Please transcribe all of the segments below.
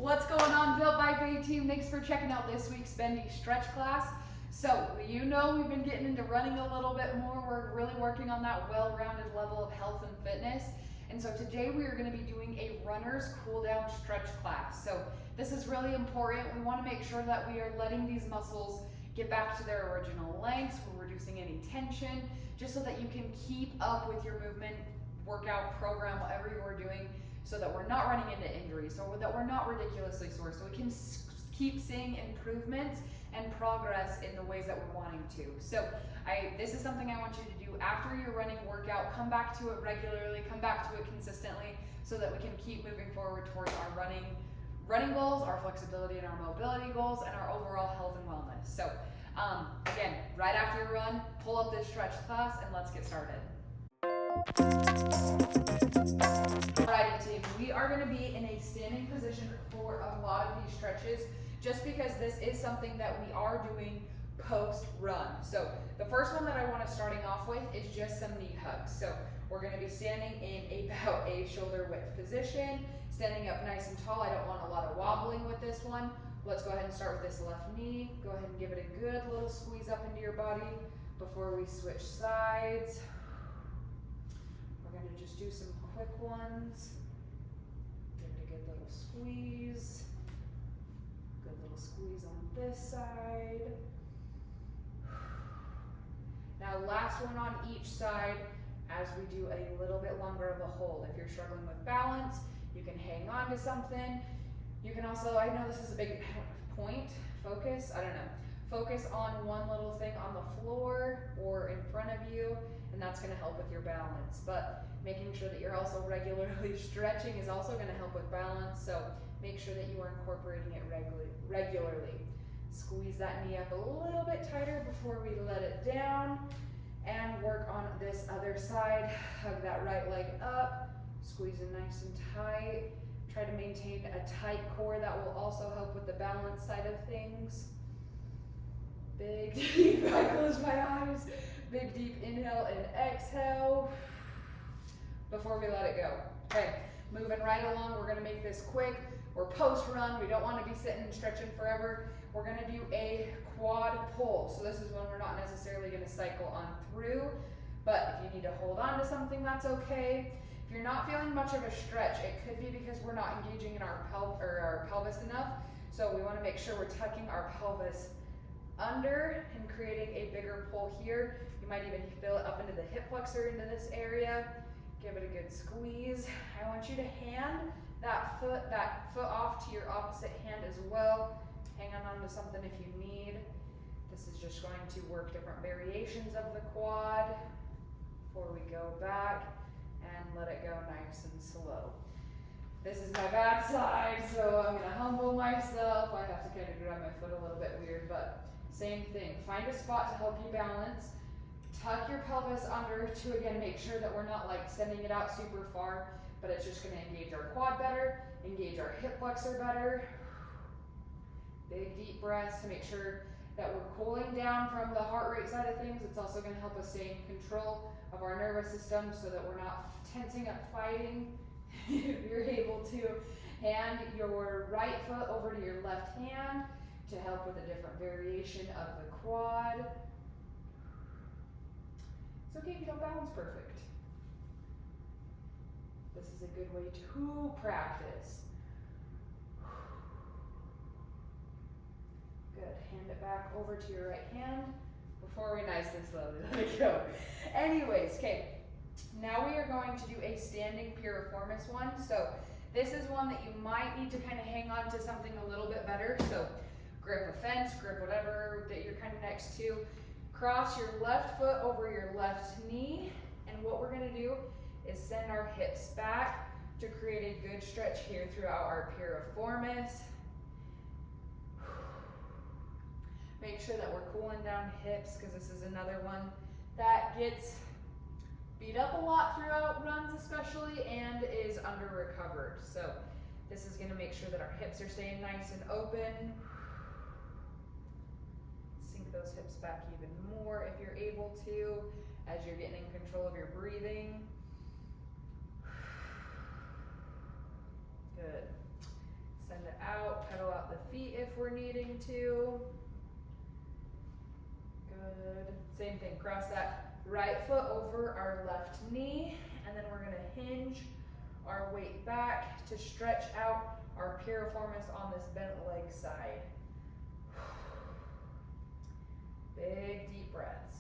What's going on, Built by BENDY Team? Thanks for checking out this week's Bendy stretch class. So, you know we've been getting into running a little bit more. We're really working on that well-rounded level of health and fitness. And so today we are going to be doing a runner's cool down stretch class. So this is really important. We want to make sure that we are letting these muscles get back to their original lengths. We're reducing any tension, just so that you can keep up with your movement, workout program, whatever you are doing, so that we're not running into injuries, so that we're not ridiculously sore, so we can keep seeing improvements and progress in the ways that we're wanting to. So this is something I want you to do after your running workout. Come back to it regularly, come back to it consistently, so that we can keep moving forward towards our running goals, our flexibility and our mobility goals, and our overall health and wellness. So again, right after your run, pull up this stretch class and let's get started. Alrighty team, we are going to be in a standing position for a lot of these stretches, just because this is something that we are doing post-run. So the first one that I want to starting off with is just some knee hugs. So we're going to be standing in about a shoulder width position, standing up nice and tall. I don't want a lot of wobbling with this one. Let's go ahead and start with this left knee. Go ahead and give it a good little squeeze up into your body before we switch sides. We're going to just do some quick ones. Give it a good little squeeze. Good little squeeze on this side. Now last one on each side as we do a little bit longer of a hold. If you're struggling with balance, you can hang on to something. You can also, I know this is a big point, focus on one little thing on the floor or in front of you, and that's going to help with your balance. But making sure that you're also regularly stretching is also going to help with balance, so make sure that you are incorporating it regularly. Squeeze that knee up a little bit tighter before we let it down, and work on this other side. Hug that right leg up, squeeze it nice and tight. Try to maintain a tight core. That will also help with the balance side of things. Big deep, I close my eyes. Big deep inhale and exhale before we let it go. Okay, moving right along. We're gonna make this quick. We're post-run. We don't want to be sitting and stretching forever. We're going to do a quad pull. So this is when we're not necessarily going to cycle on through, but if you need to hold on to something, that's okay. If you're not feeling much of a stretch, it could be because we're not engaging in our pelvis enough. So we want to make sure we're tucking our pelvis under and creating a bigger pull here. You might even feel it up into the hip flexor, into this area. Give it a good squeeze. I want you to hand that foot off to your opposite hand as well. Hang on to something if you need. This is just going to work different variations of the quad before we go back and let it go nice and slow. This is my bad side, so I'm gonna humble myself. I have to kind of grab my foot a little bit weird, but same thing. Find a spot to help you balance. Tuck your pelvis under to, again, make sure that we're not like sending it out super far, but it's just gonna engage our quad better, engage our hip flexor better. Big deep breaths to make sure that we're cooling down from the heart rate side of things. It's also going to help us stay in control of our nervous system so that we're not tensing up fighting. If you're able to, hand your right foot over to your left hand to help with a different variation of the quad. It's okay if you don't balance perfect. This is a good way to practice. Good, hand it back over to your right hand before we nice and slowly let it go. Anyways, okay, now we are going to do a standing piriformis one. So this is one that you might need to kind of hang on to something a little bit better. So grip a fence, grip whatever that you're kind of next to. Cross your left foot over your left knee, and what we're going to do is send our hips back to create a good stretch here throughout our piriformis. Make sure that we're cooling down hips, because this is another one that gets beat up a lot throughout runs especially and is under recovered. So this is going to make sure that our hips are staying nice and open. Sink those hips back even more if you're able to, as you're getting in control of your breathing. Good. Send it out. if we're needing to. Good. Same thing, cross that right foot over our left knee, and then we're gonna hinge our weight back to stretch out our piriformis on this bent leg side. Big deep breaths.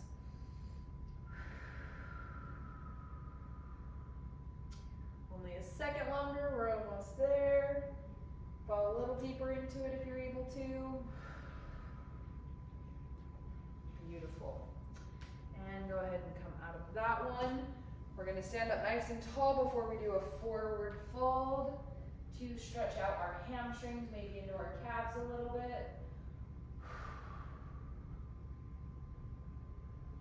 Only a second longer, we're almost there. Fall a little deeper into it if you're able to. Beautiful. And go ahead and come out of that one. We're gonna stand up nice and tall before we do a forward fold to stretch out our hamstrings, maybe into our calves a little bit.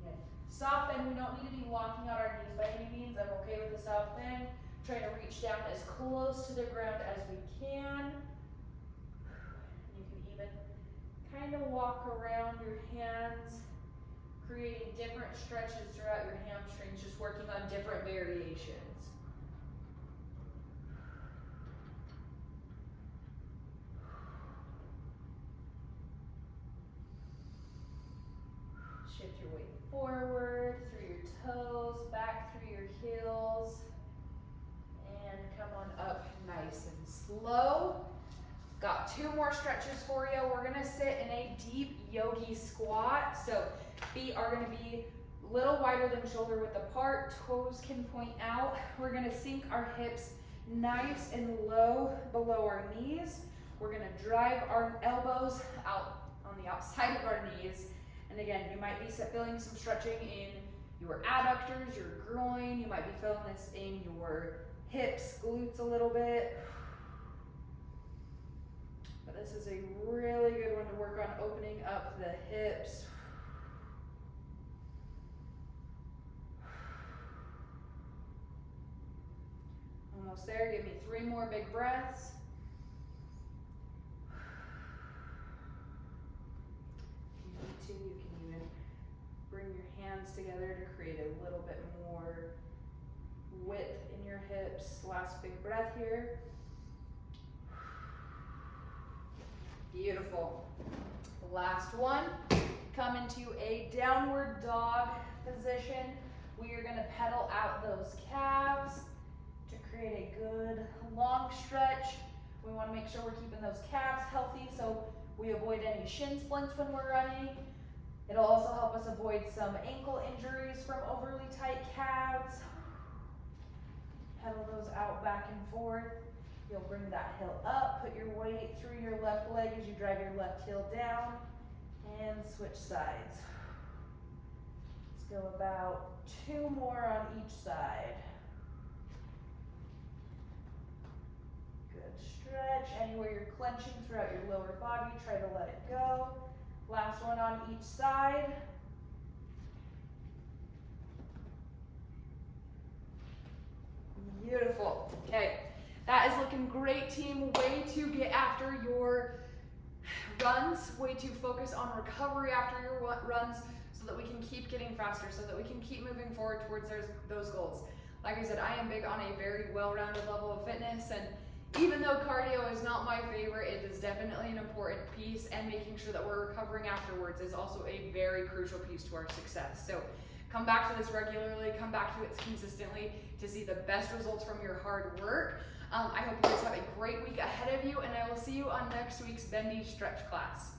Again, soft bend, we don't need to be locking out our knees by any means. I'm okay with the soft bend. Try to reach down as close to the ground as we can. You can even kind of walk around your hands, creating different stretches throughout your hamstrings, just working on different variations. Shift your weight forward through your toes, back through your heels, and come on up nice and slow. Got 2 more stretches for you. We're gonna sit in a deep yogi squat. So feet are gonna be a little wider than shoulder width apart. Toes can point out. We're gonna sink our hips nice and low below our knees. We're gonna drive our elbows out on the outside of our knees. And again, you might be feeling some stretching in your adductors, your groin. You might be feeling this in your hips, glutes a little bit. But this is a really good one to work on opening up the hips. Almost there. Give me 3 more big breaths. If you need to, you can even bring your hands together to create a little bit more width in your hips. Last big breath here. Beautiful. Last one. Come into a downward dog position. We are going to pedal out those calves to create a good long stretch. We want to make sure we're keeping those calves healthy so we avoid any shin splints when we're running. It'll also help us avoid some ankle injuries from overly tight calves. Pedal those out back and forth. You'll bring that heel up, put your weight through your left leg as you drive your left heel down, and switch sides. Let's go about 2 more on each side. Good stretch. Anywhere you're clenching throughout your lower body, try to let it go. Last one on each side. Beautiful. Okay. That is looking great, team. Way to get after your runs, way to focus on recovery after your runs so that we can keep getting faster, so that we can keep moving forward towards those goals. Like I said, I am big on a very well-rounded level of fitness, and even though cardio is not my favorite, it is definitely an important piece, and making sure that we're recovering afterwards is also a very crucial piece to our success. So come back to this regularly, come back to it consistently to see the best results from your hard work. I hope you guys have a great week ahead of you, and I will see you on next week's Bendy Stretch class.